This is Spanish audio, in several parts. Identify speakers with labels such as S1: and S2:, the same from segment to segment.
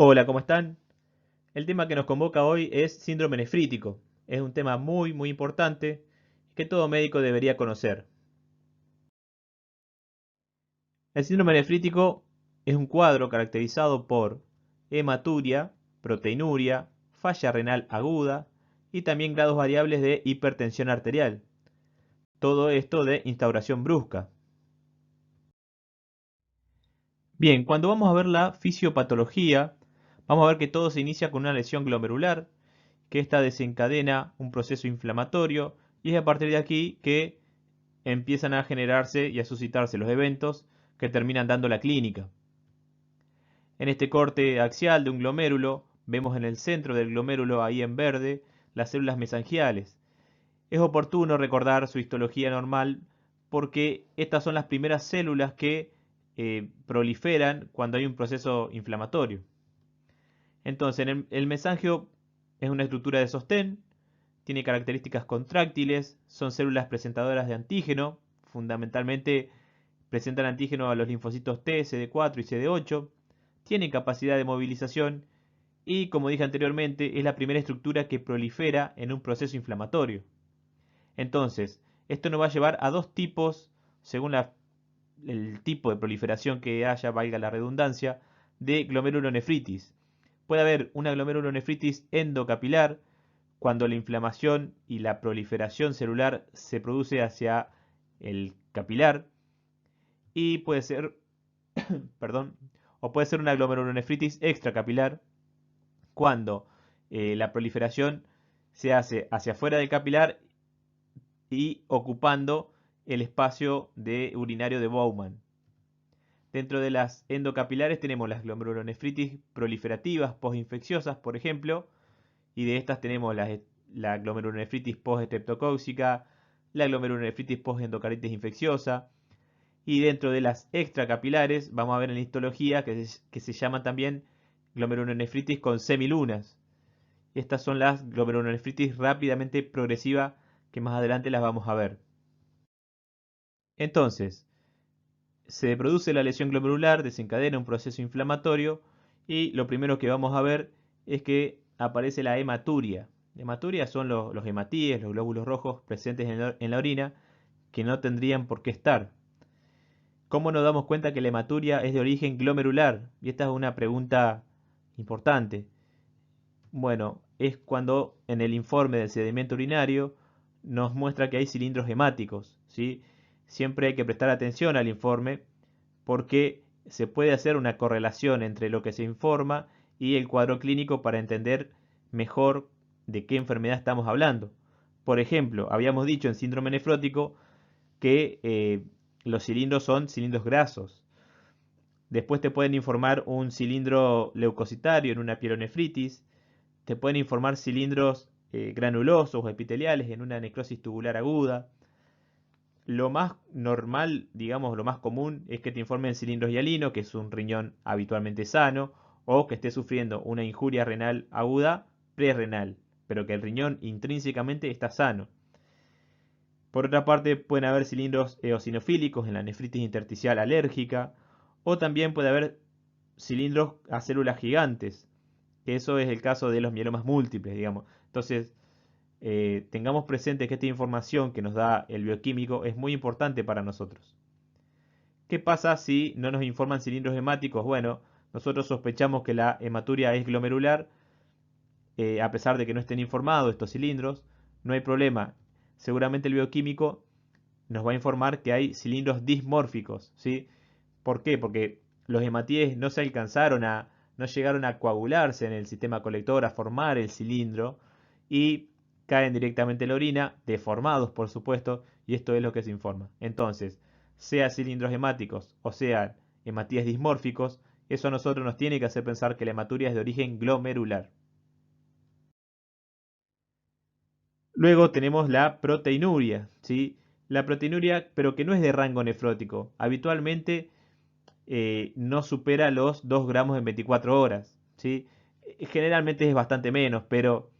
S1: Hola, ¿cómo están? El tema que nos convoca hoy es síndrome nefrítico. Es un tema muy importante que todo médico debería conocer. El síndrome nefrítico es un cuadro caracterizado por hematuria, proteinuria, falla renal aguda y también grados variables de hipertensión arterial. Todo esto de instauración brusca. Bien, cuando vamos a ver la fisiopatología, vamos a ver que todo se inicia con una lesión glomerular, que ésta desencadena un proceso inflamatorio y es a partir de aquí que empiezan a generarse y a suscitarse los eventos que terminan dando la clínica. En este corte axial de un glomérulo, vemos en el centro del glomérulo, ahí en verde, las células mesangiales. Es oportuno recordar su histología normal porque estas son las primeras células que proliferan cuando hay un proceso inflamatorio. Entonces, el mesangio es una estructura de sostén, tiene características contráctiles, son células presentadoras de antígeno, fundamentalmente presentan antígeno a los linfocitos T, CD4 y CD8, tienen capacidad de movilización y, como dije anteriormente, es la primera estructura que prolifera en un proceso inflamatorio. Entonces, esto nos va a llevar a dos tipos, según el tipo de proliferación que haya, valga la redundancia, de glomerulonefritis. Puede haber una glomerulonefritis endocapilar, cuando la inflamación y la proliferación celular se produce hacia el capilar, y puede ser, perdón, o puede ser una glomerulonefritis extracapilar, cuando la proliferación se hace hacia afuera del capilar y ocupando el espacio de urinario de Bowman. Dentro de las endocapilares tenemos las glomerulonefritis proliferativas postinfecciosas, por ejemplo, y de estas tenemos la glomerulonefritis post-estreptocóxica, la glomerulonefritis post-endocardititis infecciosa, y dentro de las extracapilares vamos a ver en la histología que se llaman también glomerulonefritis con semilunas. Estas son las glomerulonefritis rápidamente progresiva que más adelante las vamos a ver. Entonces, se produce la lesión glomerular, desencadena un proceso inflamatorio y lo primero que vamos a ver es que aparece la hematuria. Hematuria son los hematíes, los glóbulos rojos presentes en la orina que no tendrían por qué estar. ¿Cómo nos damos cuenta que la hematuria es de origen glomerular? Y esta es una pregunta importante. Bueno, es cuando en el informe del sedimento urinario nos muestra que hay cilindros hemáticos, ¿sí? Siempre hay que prestar atención al informe porque se puede hacer una correlación entre lo que se informa y el cuadro clínico para entender mejor de qué enfermedad estamos hablando. Por ejemplo, habíamos dicho en síndrome nefrótico que los cilindros son cilindros grasos. Después te pueden informar un cilindro leucocitario en una pielonefritis. Te pueden informar cilindros granulosos o epiteliales en una necrosis tubular aguda. Lo más normal, digamos, lo más común es que te informen cilindros hialino, que es un riñón habitualmente sano, o que esté sufriendo una injuria renal aguda prerrenal, pero que el riñón intrínsecamente está sano. Por otra parte, pueden haber cilindros eosinofílicos en la nefritis intersticial alérgica, o también puede haber cilindros a células gigantes, que eso es el caso de los mielomas múltiples, digamos. Entonces, tengamos presente que esta información que nos da el bioquímico es muy importante para nosotros. ¿Qué pasa si no nos informan cilindros hemáticos? Bueno, nosotros sospechamos que la hematuria es glomerular, a pesar de que no estén informados estos cilindros, no hay problema. Seguramente el bioquímico nos va a informar que hay cilindros dismórficos, ¿sí? ¿Por qué? Porque los hematíes no se alcanzaron no llegaron a coagularse en el sistema colector, a formar el cilindro y caen directamente en la orina, deformados por supuesto, y esto es lo que se informa. Entonces, sea cilindros hemáticos o sean hematíes dismórficos, eso a nosotros nos tiene que hacer pensar que la hematuria es de origen glomerular. Luego tenemos la proteinuria, ¿sí? La proteinuria, pero que no es de rango nefrótico. Habitualmente no supera los 2 gramos en 24 horas, ¿sí? Generalmente es bastante menos, pero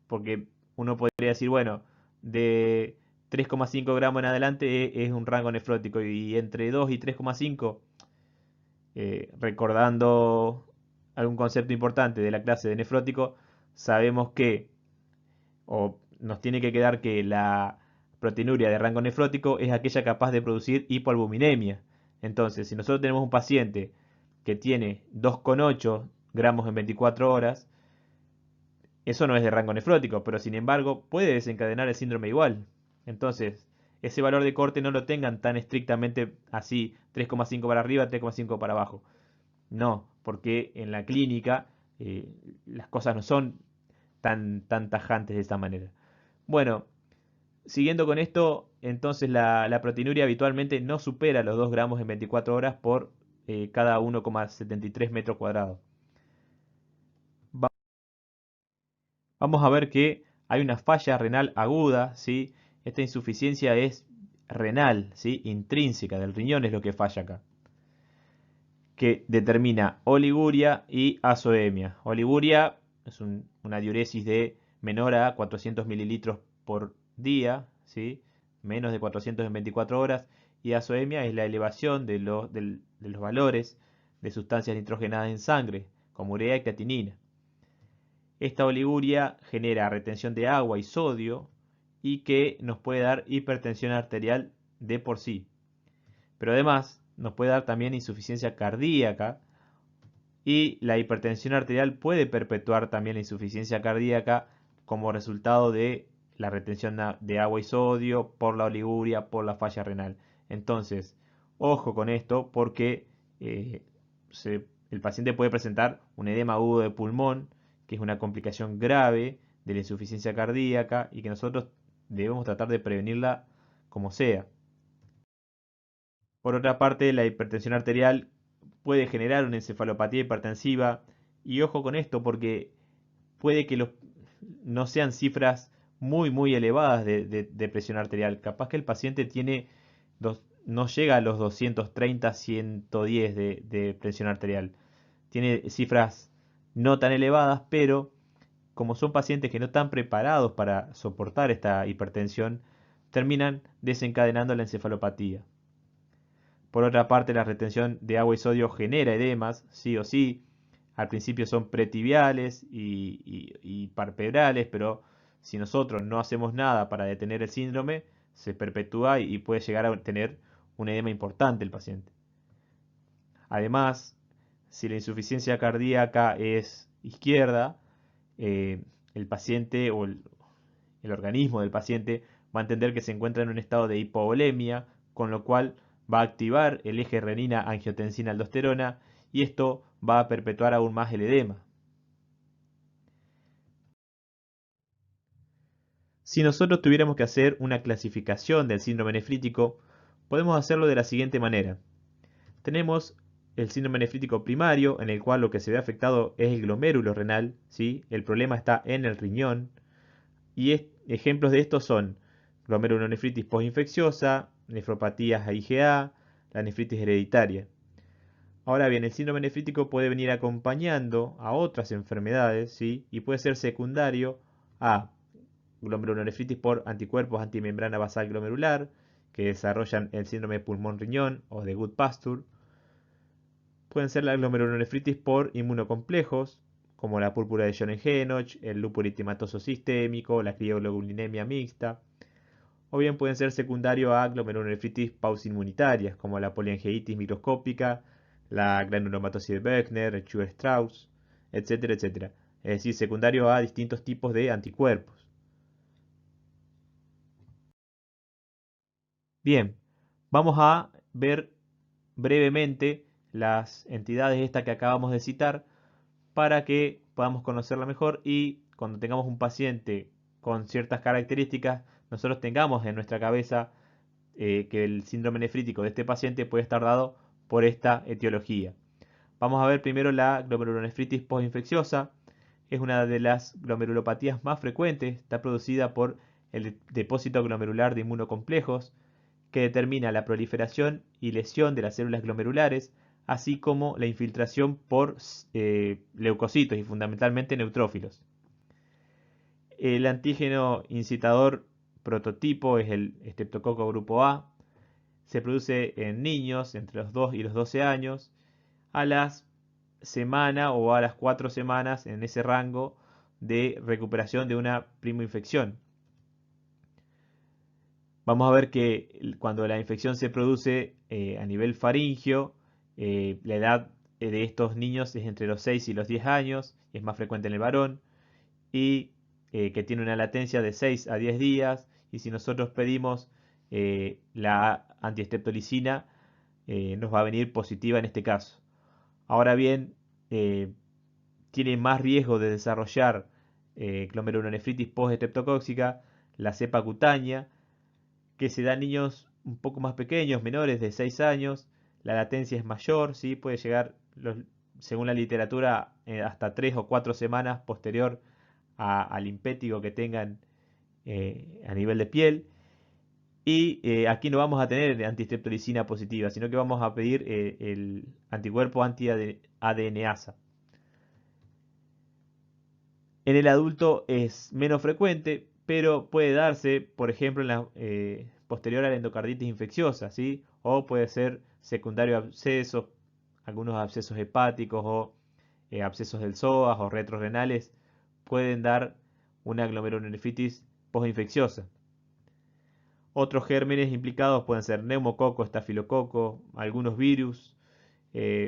S1: porque uno podría decir, bueno, de 3,5 gramos en adelante es un rango nefrótico y entre 2 y 3,5, recordando algún concepto importante de la clase de nefrótico, sabemos que, o nos tiene que quedar que la proteinuria de rango nefrótico es aquella capaz de producir hipoalbuminemia. Entonces, si nosotros tenemos un paciente que tiene 2,8 gramos en 24 horas, eso no es de rango nefrótico, pero sin embargo puede desencadenar el síndrome igual. Entonces, ese valor de corte no lo tengan tan estrictamente así, 3,5 para arriba, 3,5 para abajo. No, porque en la clínica las cosas no son tan tajantes de esta manera. Bueno, siguiendo con esto, entonces la proteinuria habitualmente no supera los 2 gramos en 24 horas por cada 1,73 metros cuadrados. Vamos a ver que hay una falla renal aguda, ¿sí? Esta insuficiencia es renal, ¿sí? Intrínseca del riñón es lo que falla acá, que determina oliguria y azoemia. Oliguria es una diuresis de menor a 400 mililitros por día, ¿sí? Menos de 400 en 24 horas, y azoemia es la elevación de los valores de sustancias nitrogenadas en sangre, como urea y creatinina. Esta oliguria genera retención de agua y sodio y que nos puede dar hipertensión arterial de por sí. Pero además nos puede dar también insuficiencia cardíaca y la hipertensión arterial puede perpetuar también la insuficiencia cardíaca como resultado de la retención de agua y sodio por la oliguria, por la falla renal. Entonces, ojo con esto porque eh, el paciente puede presentar un edema agudo de pulmón, que es una complicación grave de la insuficiencia cardíaca y que nosotros debemos tratar de prevenirla como sea. Por otra parte, la hipertensión arterial puede generar una encefalopatía hipertensiva y ojo con esto porque puede que no sean cifras muy elevadas de presión arterial. Capaz que el paciente no llega a los 230, 110 de presión arterial. Tiene cifras no tan elevadas, pero como son pacientes que no están preparados para soportar esta hipertensión, terminan desencadenando la encefalopatía. Por otra parte, la retención de agua y sodio genera edemas, sí o sí. Al principio son pretibiales y parpebrales, pero si nosotros no hacemos nada para detener el síndrome, se perpetúa y puede llegar a tener un edema importante el paciente. Además, si la insuficiencia cardíaca es izquierda, el paciente o el organismo del paciente va a entender que se encuentra en un estado de hipovolemia, con lo cual va a activar el eje renina-angiotensina-aldosterona y esto va a perpetuar aún más el edema. Si nosotros tuviéramos que hacer una clasificación del síndrome nefrítico, podemos hacerlo de la siguiente manera. Tenemos el síndrome nefrítico primario, en el cual lo que se ve afectado es el glomérulo renal, ¿sí? El problema está en el riñón, y ejemplos de estos son glomerulonefritis postinfecciosa, nefropatías IgA, la nefritis hereditaria. Ahora bien, el síndrome nefrítico puede venir acompañando a otras enfermedades, ¿sí? Y puede ser secundario a glomerulonefritis por anticuerpos antimembrana basal glomerular, que desarrollan el síndrome de pulmón-riñón o de Goodpasture. Pueden ser la glomerulonefritis por inmunocomplejos, como la púrpura de John-Henoch, el lúpulo eritematoso sistémico, la crioglobulinemia mixta. O bien pueden ser secundarios a glomerulonefritis pausinmunitarias, como la poliangiitis microscópica, la granulomatosis de Buechner, el Schur-Strauss, etcétera, etcétera. Es decir, secundario a distintos tipos de anticuerpos. Bien, vamos a ver brevemente las entidades estas que acabamos de citar para que podamos conocerla mejor y cuando tengamos un paciente con ciertas características, nosotros tengamos en nuestra cabeza que el síndrome nefrítico de este paciente puede estar dado por esta etiología. Vamos a ver primero la glomerulonefritis postinfecciosa. Es una de las glomerulopatías más frecuentes. Está producida por el depósito glomerular de inmunocomplejos que determina la proliferación y lesión de las células glomerulares, así como la infiltración por leucocitos y fundamentalmente neutrófilos. El antígeno incitador prototipo es el estreptococo grupo A. Se produce en niños entre los 2 y los 12 años a las semana o a las 4 semanas, en ese rango de recuperación de una primoinfección. Vamos a ver que cuando la infección se produce a nivel faríngeo, la edad de estos niños es entre los 6 y los 10 años, es más frecuente en el varón, y que tiene una latencia de 6 a 10 días, y si nosotros pedimos la antistreptolicina, nos va a venir positiva en este caso. Ahora bien, eh, tiene más riesgo de desarrollar glomerulonefritis post-estreptocóxica la cepa cutánea, que se da en niños un poco más pequeños, menores de 6 años. La latencia es mayor, ¿sí? Puede llegar, según la literatura, hasta 3 o 4 semanas posterior al impétigo que tengan a nivel de piel. Y aquí no vamos a tener antistreptolicina positiva, sino que vamos a pedir el anticuerpo anti-ADNasa. En el adulto es menos frecuente, pero puede darse, por ejemplo, posterior a la endocarditis infecciosa, ¿sí? O puede ser secundario a abscesos, algunos abscesos hepáticos o abscesos del psoas o retrorrenales pueden dar una glomerulonefritis postinfecciosa. Otros gérmenes implicados pueden ser neumococo, estafilococo, algunos virus,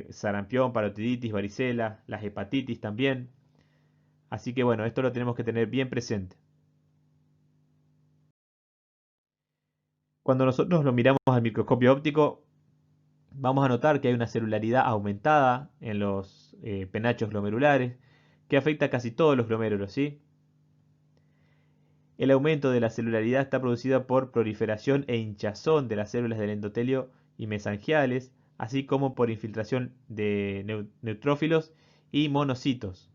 S1: sarampión, parotiditis, varicela, las hepatitis también. Así que bueno, esto lo tenemos que tener bien presente. Cuando nosotros lo miramos al microscopio óptico, vamos a notar que hay una celularidad aumentada en los penachos glomerulares que afecta a casi todos los glomérulos, ¿sí? El aumento de la celularidad está producido por proliferación e hinchazón de las células del endotelio y mesangiales, así como por infiltración de neutrófilos y monocitos.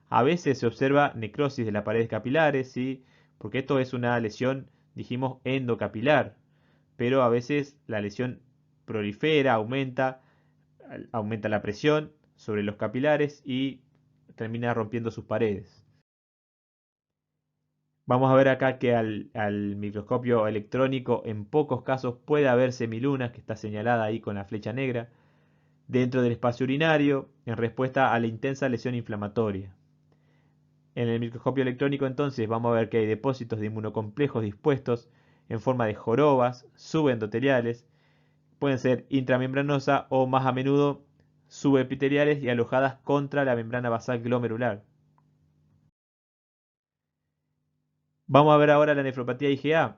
S1: A veces se observa necrosis de las paredes capilares, ¿sí? Porque esto es una lesión, dijimos, endocapilar, pero a veces la lesión prolifera, aumenta la presión sobre los capilares y termina rompiendo sus paredes. Vamos a ver acá que al microscopio electrónico en pocos casos puede haber semilunas, que está señalada ahí con la flecha negra, dentro del espacio urinario en respuesta a la intensa lesión inflamatoria. En el microscopio electrónico entonces vamos a ver que hay depósitos de inmunocomplejos dispuestos en forma de jorobas subendoteliales, pueden ser intramembranosa o más a menudo subepiteliales y alojadas contra la membrana basal glomerular. Vamos a ver ahora la nefropatía IgA.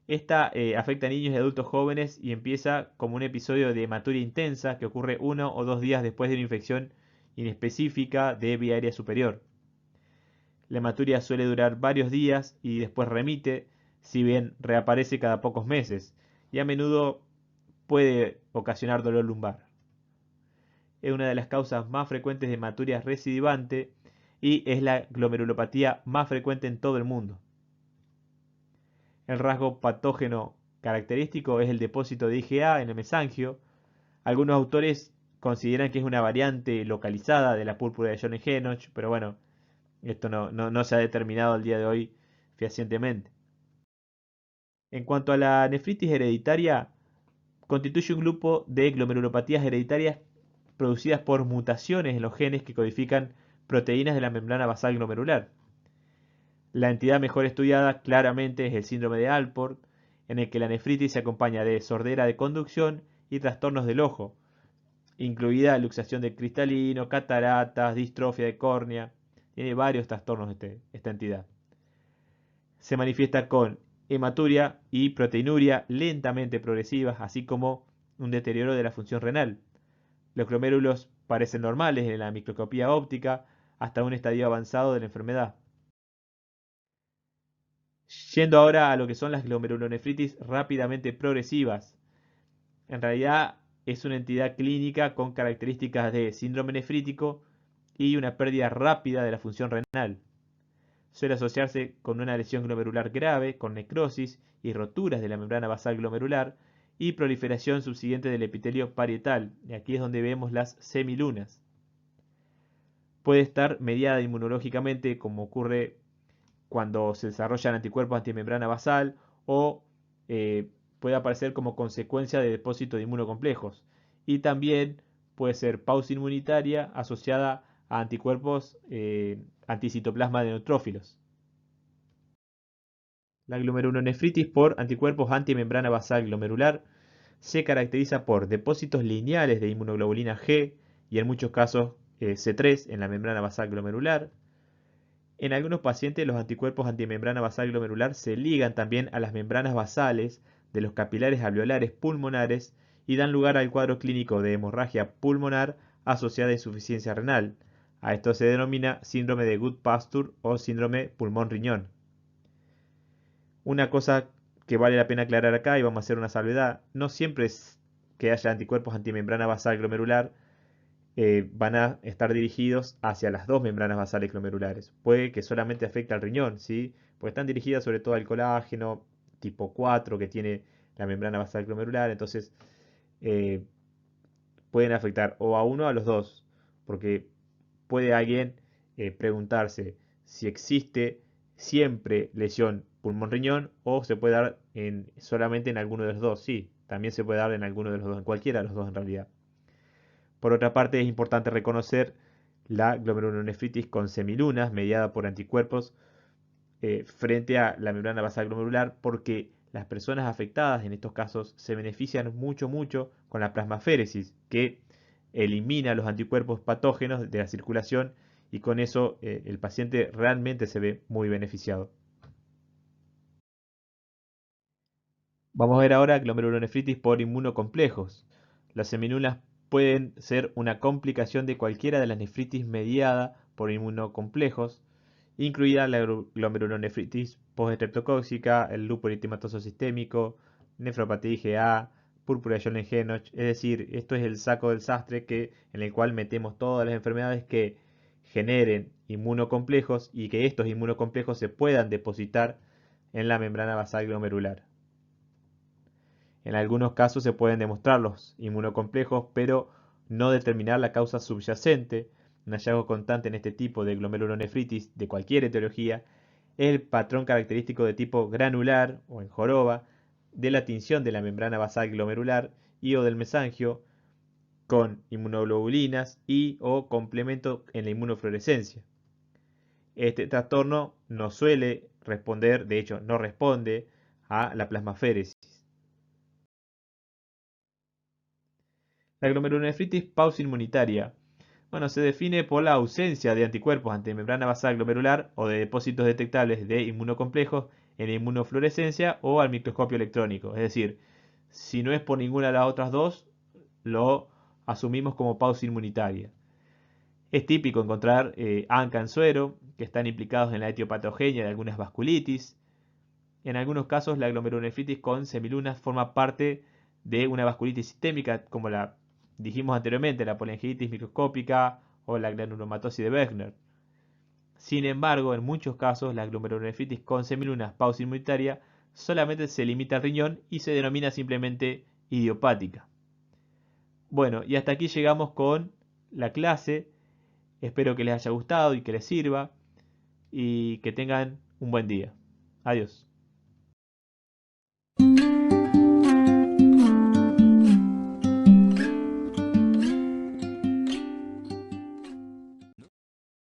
S1: Esta afecta a niños y adultos jóvenes y empieza como un episodio de hematuria intensa que ocurre 1 o 2 días después de una infección inespecífica de vía aérea superior. La hematuria suele durar varios días y después remite, si bien reaparece cada pocos meses, y a menudo puede ocasionar dolor lumbar. Es una de las causas más frecuentes de hematuria recidivante y es la glomerulopatía más frecuente en todo el mundo. El rasgo patógeno característico es el depósito de IgA en el mesangio. Algunos autores consideran que es una variante localizada de la púrpura de John-Henoch, pero bueno, esto no se ha determinado al día de hoy fehacientemente. En cuanto a la nefritis hereditaria, constituye un grupo de glomerulopatías hereditarias producidas por mutaciones en los genes que codifican proteínas de la membrana basal glomerular. La entidad mejor estudiada claramente es el síndrome de Alport, en el que la nefritis se acompaña de sordera de conducción y trastornos del ojo, incluida luxación de cristalino, cataratas, distrofia de córnea. Tiene varios trastornos esta entidad. Se manifiesta con hematuria y proteinuria lentamente progresivas, así como un deterioro de la función renal. Los glomérulos parecen normales en la microscopía óptica hasta un estadio avanzado de la enfermedad. Yendo ahora a lo que son las glomerulonefritis rápidamente progresivas. En realidad es una entidad clínica con características de síndrome nefrítico y una pérdida rápida de la función renal. Suele asociarse con una lesión glomerular grave, con necrosis y roturas de la membrana basal glomerular y proliferación subsiguiente del epitelio parietal. Y aquí es donde vemos las semilunas. Puede estar mediada inmunológicamente, como ocurre cuando se desarrollan anticuerpos antimembrana basal, o puede aparecer como consecuencia de depósito de inmunocomplejos. Y también puede ser pausa inmunitaria asociada a anticuerpos anticitoplasma de neutrófilos. La glomerulonefritis por anticuerpos antimembrana basal glomerular se caracteriza por depósitos lineales de inmunoglobulina G y en muchos casos C3 en la membrana basal glomerular. En algunos pacientes los anticuerpos antimembrana basal glomerular se ligan también a las membranas basales de los capilares alveolares pulmonares y dan lugar al cuadro clínico de hemorragia pulmonar asociada a insuficiencia renal. A esto se denomina síndrome de Goodpasture o síndrome pulmón-riñón. Una cosa que vale la pena aclarar acá, y vamos a hacer una salvedad, no siempre es que haya anticuerpos antimembrana basal glomerular van a estar dirigidos hacia las dos membranas basales glomerulares. Puede que solamente afecte al riñón, ¿sí? Porque están dirigidas sobre todo al colágeno tipo 4 que tiene la membrana basal glomerular, entonces eh, pueden afectar o a uno o a los dos, porque puede alguien preguntarse si existe siempre lesión pulmón-riñón o se puede dar solamente en alguno de los dos. Sí, también se puede dar en alguno de los dos, en cualquiera de los dos en realidad. Por otra parte, es importante reconocer la glomerulonefritis con semilunas mediada por anticuerpos frente a la membrana basal glomerular porque las personas afectadas en estos casos se benefician mucho con la plasmaféresis que elimina los anticuerpos patógenos de la circulación y con eso el paciente realmente se ve muy beneficiado. Vamos a ver ahora glomerulonefritis por inmunocomplejos. Las semilunas pueden ser una complicación de cualquiera de las nefritis mediada por inmunocomplejos, incluida la glomerulonefritis postestreptocóxica, el lupus eritematoso sistémico, nefropatía IgA, púrpura de Schoen-Lennox. Es decir, esto es el saco del sastre en el cual metemos todas las enfermedades que generen inmunocomplejos y que estos inmunocomplejos se puedan depositar en la membrana basal glomerular. En algunos casos se pueden demostrar los inmunocomplejos, pero no determinar la causa subyacente. Un hallazgo constante en este tipo de glomerulonefritis de cualquier etiología es el patrón característico de tipo granular o en joroba de la tinción de la membrana basal glomerular y o del mesangio con inmunoglobulinas y o complemento en la inmunofluorescencia. Este trastorno no suele responder, de hecho no responde a la plasmaféresis. La glomerulonefritis pausa-inmunitaria. Bueno, se define por la ausencia de anticuerpos antimembrana basal glomerular o de depósitos detectables de inmunocomplejos en la inmunofluorescencia o al microscopio electrónico. Es decir, si no es por ninguna de las otras dos, lo asumimos como pausa inmunitaria. Es típico encontrar ANCA en suero, que están implicados en la etiopatogenia de algunas vasculitis. En algunos casos, la glomerulonefritis con semilunas forma parte de una vasculitis sistémica, como la dijimos anteriormente, la polangitis microscópica o la granulomatosis de Wegener. Sin embargo, en muchos casos, la glomerulonefritis con semilunas pausa inmunitaria solamente se limita al riñón y se denomina simplemente idiopática. Bueno, y hasta aquí llegamos con la clase. Espero que les haya gustado y que les sirva y que tengan un buen día. Adiós.